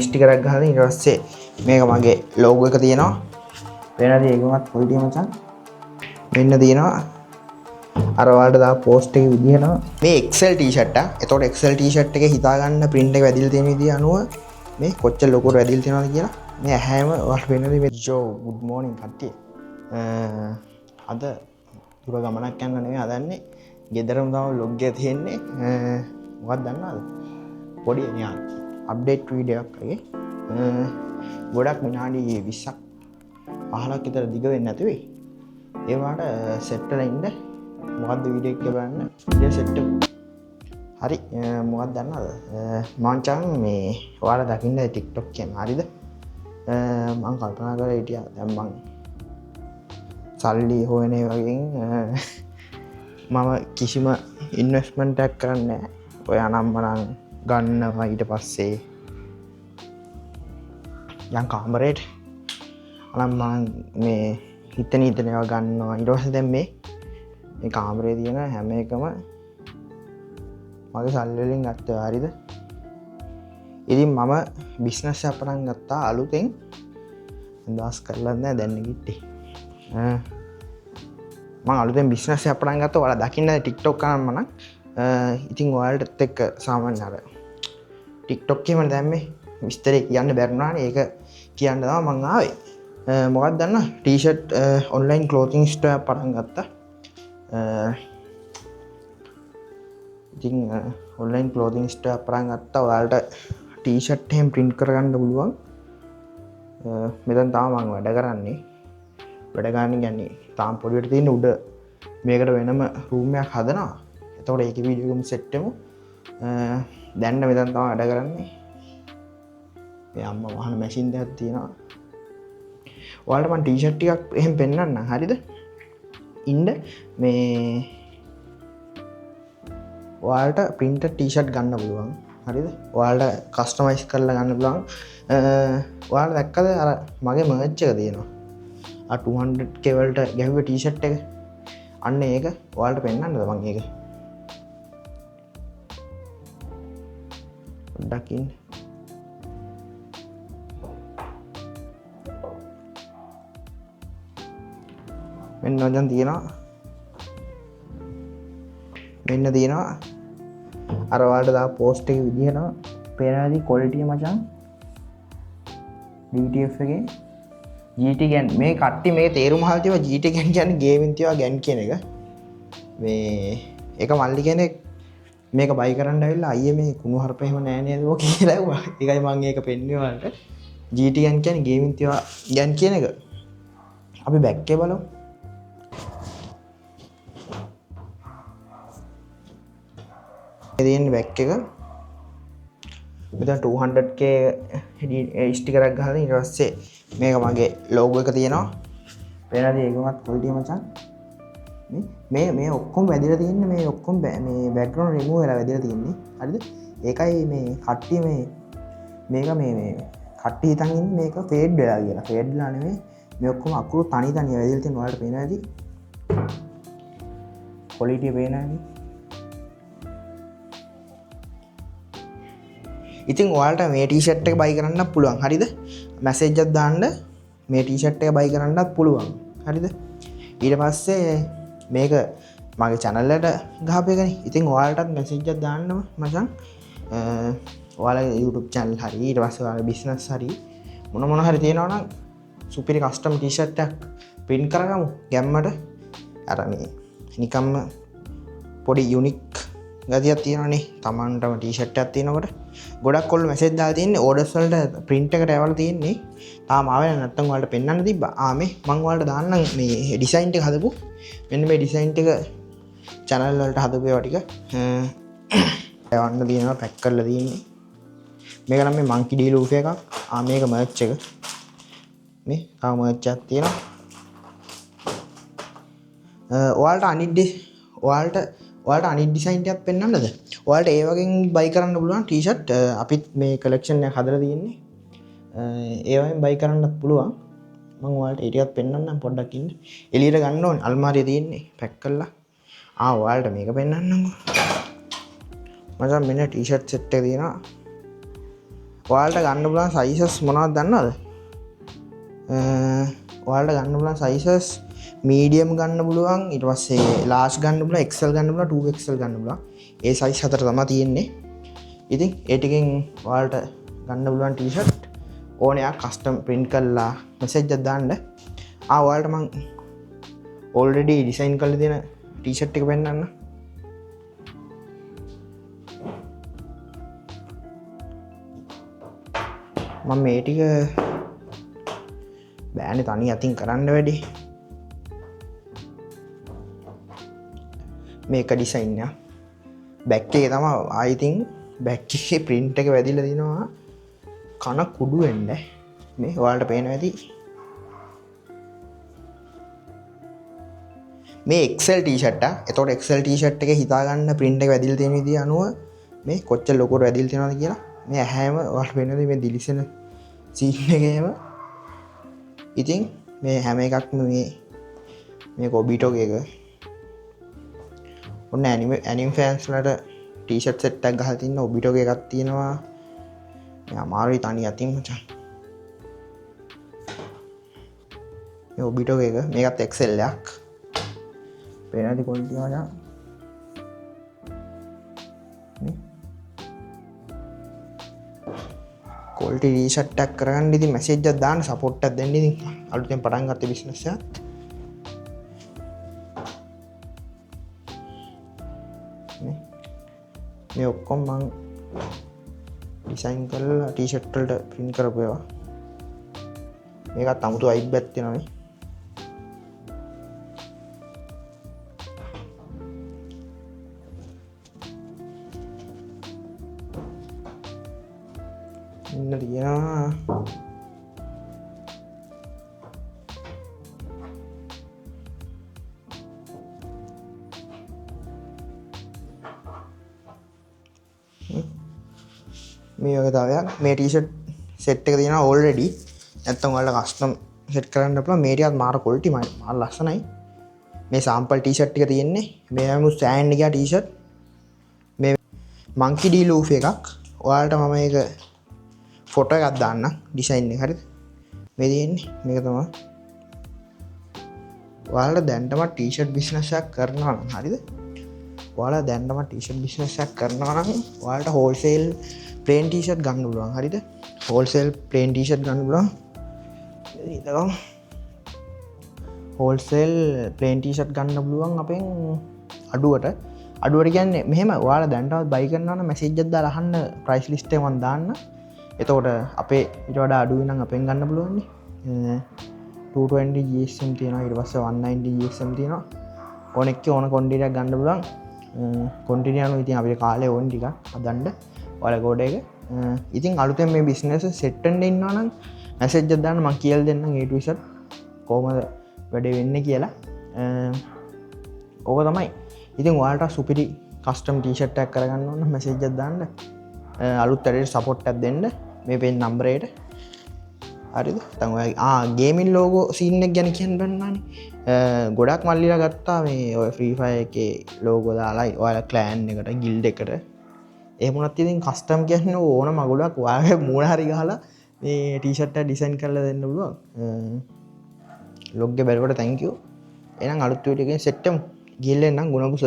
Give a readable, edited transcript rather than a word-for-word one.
Sticker එකක් ගහලා ඊට පස්සේ මේක මගේ ලෝගෝ එක තියෙනවා. වෙනද ඒකමත් පොඩි මචං. මෙන්න තියෙනවා. අර ඔයාලට දා පෝස්ට් එකේ විදිහට මේ XL t-shirt එක. එතකොට XL t-shirt එකේ හිතා ගන්න print එක වැදිලා තියෙන විදිහ අනුව මේ කොච්චර ලොකුට වැදිලා තියෙනවද කියලා මේ හැම ඔයාලට වෙනද මේ ජෝ good morning කට්ටිය. අද දුර ගමනක් යන්න නෙවෙයි හදන්නේ. ගෙදරම තමයි vlog එක තියෙන්නේ. මොකක්ද දන්නවද? පොඩි නිකන් අප්ඩේට් වීඩියෝ එකක් වගේ. ගොඩක් විනාඩි 20ක් 15ක් විතර දිග වෙන්නේ නැති වෙයි. ඒ වුණාට සෙට් වෙලා ඉන්න මොකද්ද වීඩියෝ එක බලන්න වීඩියෝ සෙට් එක. හරි මොකක්ද දන්නවද? මං මේ ඔයාලා දකින්න TikTok කියන හරිද? මං කල්පනා කරලා හිටියා දැන් මං සල්ලි හොයන වගේ මම කිසිම ඉන්වෙස්ට්මන්ට් එකක් කරන්නේ නැහැ. ඔය අනම්මනම් ගන්නවා ඊට පස්සේ යන් කාමරේට අනම්මනම් මේ හිතන ඒවා ගන්නවා. ඊට පස්සේ දැන් මේ කාමරේ තියෙන හැම එකම මගේ සල්ලි වලින් ගත්තා හරිද? ඉතින් මම බිස්නස් එකක් පටන් ගත්තා අලුතෙන්. දවස් කරලා නැහැ දැන් නෙගිට්ටි. මම අලුතෙන් බිස්නස් එකක් පටන් ගත්තා. ඔයාලා දකින්න TikTok කරාම නම් ඉතින් ඔයාලටත් එක්ක සාමාන්‍ය අර TikTok එකේම දැම්මේ විස්තරේ කියන්න බැරිුණානේ. ඒක කියන්න තමයි මං ආවේ. මොකක්ද දන්නවද? ටී-ෂර්ට් ඔන්ලයින් ක්ලෝතින් ස්ටෝර් එකක් පටන් ගත්තා. ඉතින් ඔන්ලයින් ක්ලෝතින් ස්ටෝර් එකක් පටන් ගත්තා. ඔයාලට ටී-ෂර්ට් එහෙම print කරගන්න පුළුවන්. මෙතන තමයි මම වැඩ කරන්නේ. වැඩ ගන්න කියන්නේ තාම පොඩියට තියෙන උඩ මේකට වෙනම රූම් එකක් හදනවා. එතකොට ඒකේ වීඩියෝ එකම සෙට් වෙමු. දැන් මෙතන තමයි වැඩ කරන්නේ. මේ අම්මා වහන මැෂින් දෙකක් තියෙනවා. ඔයාලට මම ටී-ෂර්ට් ටිකක් එහෙම පෙන්නන්නම් හරිද? ඉන්න මේ ඔයාලට printed t-shirt ගන්න පුළුවන්. හරිද? ඔයාලට කස්ටමයිස් කරලා ගන්න පුළුවන්. ඔයාලා දැක්කද අර මගේ merch එක තියෙනවා. 200k වලට ගැහුවේ t-shirt එක. අන්න ඒක ඔයාලට පෙන්නන්නද මම ඒක. පොඩ්ඩක් ඉන්න. මෙන්න දැන් තියෙනවා. මෙන්න තියෙනවා. අර ඔයාලට දා පෝස්ට් එකේ විදිහට පේනවාද quality මචං? DTF එකේ GT ගැන් මේ කට්ටි මේ තේරුම අහලා තියෙනවා. GT ගැන් කියන්නේ ගේමින් තියවා ගැන් කියන එක. මේ ඒක මල්ලි කෙනෙක් මේක බයි කරන්න ඇවිල්ලා අයියේ මේ කුණු හරප එහෙම නෑ නේද ඔය කියලා ඇහුවා. ඒකයි මම ඒක පෙන්නුවේ ඔයාලට. GT ගැන් කියන්නේ ගේමින් තියවා ගැන් කියන එක. අපි බැක් එක බලමු. තියෙන්නේ බැක් එක. මෙතන 200k ස්ටිකර් එකක් ගහලා ඊට පස්සේ මේක මගේ ලෝගෝ එක තියෙනවා. වෙනද ඒකමත් පොඩි මචං. මේ ඔක්කොම වැදිලා තියෙන්නේ මේ ඔක්කොම මේ බෑග්ග්‍රවුන්ඩ් රිමූව් වෙලා වැදිලා තියෙන්නේ. හරිද? ඒකයි මේ කට්ටිය මේක මේ කට්ටිය හිතන් ඉන්නේ මේක ෆේඩ් වෙලා කියලා. ෆේඩ් වෙලා නෙමෙයි. මේ ඔක්කොම අකුරු තනි වැදිලා තියෙන ඔයාලට පේනවා ඇති. ක්වොලිටි පේනවා ඇති. ඉතින් ඔයාලට මේ ටී-ෂර්ට් එක බයි කරන්නත් පුළුවන්. හරිද? මැසේජ් එකක් දාන්න මේ ටී-ෂර්ට් එක බයි කරන්නත් පුළුවන්. හරිද? ඊට පස්සේ මේක මගේ channel එකට ගහපු එකනේ. ඉතින් ඔයාලටත් මැසේජ් එකක් දාන්න මචං. ඔයාලගේ YouTube channel හරි ඊට පස්සේ ඔයාලගේ business හරි මොන හරි තියෙනවා නම් සුපිරි custom ටී-ෂර්ට් එකක් print කරගමු ගැම්මට. අර මේ නිකම්ම පොඩි unique ගතියක් තියෙනවානේ. Tamanටම ටී-ෂර්ට් එකක් තියෙනකොට ගොඩක් කොල්ල මැසේජ් දාලා තියෙන්නේ ඕඩර්ස් වලට print එකට ඇවලා තියෙන්නේ. තාම ආවේ නැත්නම් ඔයාලට පෙන්වන්න තිබ්බා. මේ මම ඔයාලට දාන්නම් මේ ඩිසයින් එක හදපු. මෙන්න මේ ඩිසයින් එක channel වලට හදපු ඒවා ටික. එවන්න තියෙනවා පැක් කරලා තියෙන්නේ. මේක නම් මේ monkey d loop එකක්. මේක merch එක. මේ තව merch එකක් තියෙනවා. ඔයාලට අනිත් ඩිසයින් එකක් පෙන්වන්නද? ඔයාලට ඒ වගේ බයි කරන්න පුළුවන් ටී-ෂර්ට්. අපිත් මේ කලෙක්ෂන් එක හදලා තියෙන්නේ. ඒ වගේ බයි කරන්නත් පුළුවන්. මම ඔයාලට ඒ ටිකක් පෙන්වන්නම් පොඩ්ඩක් ඉන්න. එළියට ගන්න ඕනේ. අල්මාරියේ තියෙන්නේ පැක් කරලා. ඔයාලට මේක පෙන්වන්නම්කෝ. මචං මෙන්න ටී-ෂර්ට් සෙට් එක තියෙනවා. ඔයාලට ගන්න පුළුවන් සයිසස් මොනවද දන්නවද? ඔයාලට ගන්න පුළුවන් සයිසස් මීඩියම් ගන්න පුළුවන්, ඊට පස්සේ ලාර්ජ් ගන්න පුළුවන්, XL ගන්න පුළුවන්, 2XL ගන්න පුළුවන්. ඒ සයිස් හතර තමයි තියෙන්නේ. ඉතින් ඒ ටිකෙන් ඔයාලට ගන්න පුළුවන් ටී-ෂර්ට් ඕනේ ආ කස්ටම් print කරලා message එකක් දාන්න. ඔයාලට මම already design කරලා තියෙන ටී-ෂර්ට් එක පෙන්නන්න. මම මේ ටික බෑනේ තනි අතින් කරන්න වැඩි. මේක ඩිසයින් එක බැක් එකේ තමයි I think බැක් එකේ print එක වැදිලා දිනවා කන කුඩු වෙන්න. මේ ඔයාලට පේනවා ඇති. මේ XL ටී-ෂර්ට් එක. එතකොට XL ටී-ෂර්ට් එකේ හිතා ගන්න print එක වැදිලා තියෙන විදිය අනුව මේ කොච්චර ලොකුවට වැදිලා තියෙනවද කියලා. මේ ඇහැම ඔයාලට පේනවද මේ දිලිසෙන සීන් එකේම. ඉතින් මේ හැම එකක්ම මේ කොබිටෝ එක ඔන්න ඇනිම් ෆෑන්ස් වලට ටී-ෂර්ට් සෙට් එකක් ගහලා තින්න ඔබිටෝ එකක් තියෙනවා. මේ අමාරුයි තනි අතින් මචං. මේ ඔබිටෝ එක මේකත් XL එකක්. පේනවද quality මචං? මේ quality ටී-ෂර්ට් එකක් කරගන්න ඉතින් මැසේජ් එකක් දාන්න සපෝට් එකක් දෙන්න ඉතින් අලුතෙන් පටන් ගත්ත බිස්නස් එකක්. මේ ඔක්කොම මං ඩිසයින් කරලා ටී-ෂර්ට් වලට print කරපු ඒවා. මේකත් අමුතු වයිබ් එකක් තියෙනවා නේ. ඉන්න තියෙනවා මේ වගේ තවයක්. මේ ටී-ෂර්ට් සෙට් එක තියෙනවා already. නැත්තම් ඔයාලා කස්ටම් සෙට් කරන්න පුළුවන්. මේ ටිකත් මාර quality මාර ලස්සනයි. මේ sample ටී-ෂර්ට් එක තියෙන්නේ. මේ හැමු ස්ටෑන්ඩ් එක ටී-ෂර්ට්. මේ monkey D loof එකක්. ඔයාලට මම මේක ෆොටෝ එකක් දාන්න ඩිසයින් එක. හරිද? මේ තියෙන්නේ මේක තමයි. ඔයාලට දැන්ටම ටී-ෂර්ට් බිස්නස් එකක් කරනවා නම් හරිද? ඔයාලා දැන්ටම ටී-ෂර්ට් බිස්නස් එකක් කරනවා නම් ඔයාලට හෝල්සේල් ප්ලේන් ටී-ෂර්ට් ගන්න පුළුවන්. හරිද? හෝල්සේල් ප්ලේන් ටී-ෂර්ට් ගන්න පුළුවන්. ඉතින් හෝල්සේල් ප්ලේන් ටී-ෂර්ට් ගන්න පුළුවන් අපෙන් අඩුවට. අඩුවට කියන්නේ මෙහෙම ඔයාලා දැන්ටවත් බයි කරනවා නම් මැසේජ් එකක් දාලා අහන්න ප්‍රයිස් ලිස්ට් එක මම දාන්න. එතකොට අපේ ඊට වඩා අඩුයි නම් අපෙන් ගන්න පුළුවන් නේ. 220 GSM තියෙනවා, ඊට පස්සේ 190 GSM තියෙනවා. ඕන එකේ ඕන quantity එකක් ගන්න පුළුවන්. quantity අනුව ඉතින් අපේ කාලේ ඕන ටිකක් හදන්න ඔයාලා කෝඩ් එක. ඉතින් අලුතෙන් මේ බිස්නස් සෙට් වෙන්න ඉන්නවා නම් මැසේජ් එකක් දාන්න මම කියලා දෙන්නම් A to Z කොහොමද වැඩේ වෙන්නේ කියලා. ඕක තමයි. ඉතින් ඔයාලට සුපිරි කස්ටම් ටී-ෂර්ට් එකක් කරගන්න ඕන නම් මැසේජ් එකක් දාන්න. අලුත් වැඩේට සපෝට් එකක් දෙන්න මේ පෙන් නම්බරේට. හරිද? දැන් ඔය ගේමින් ලෝගෝ සීන් එක ගැන කියන්න බෑනේ. ගොඩක් මල්ලිලා ගත්තා මේ ඔය ෆ්‍රී ෆයර් එකේ ලෝගෝ දාලා ඔයාලා ක්ලෑන් එකට ගිල්ඩ් එකට. එහෙම වුණත් ඉතින් කස්ටම් කියන්නේ ඕන මගුලක් ඔයාගේ මූණ හරි ගහලා මේ ටී-ෂර්ට් එක ඩිසයින් කරලා දෙන්න පුළුවන්. ලොග් එක බැලුවට thank you. එහෙනම් අලුත් වීඩියෝ එකකින් සෙට් වෙමු. ගිහින් එන්නම් ගුණබුස.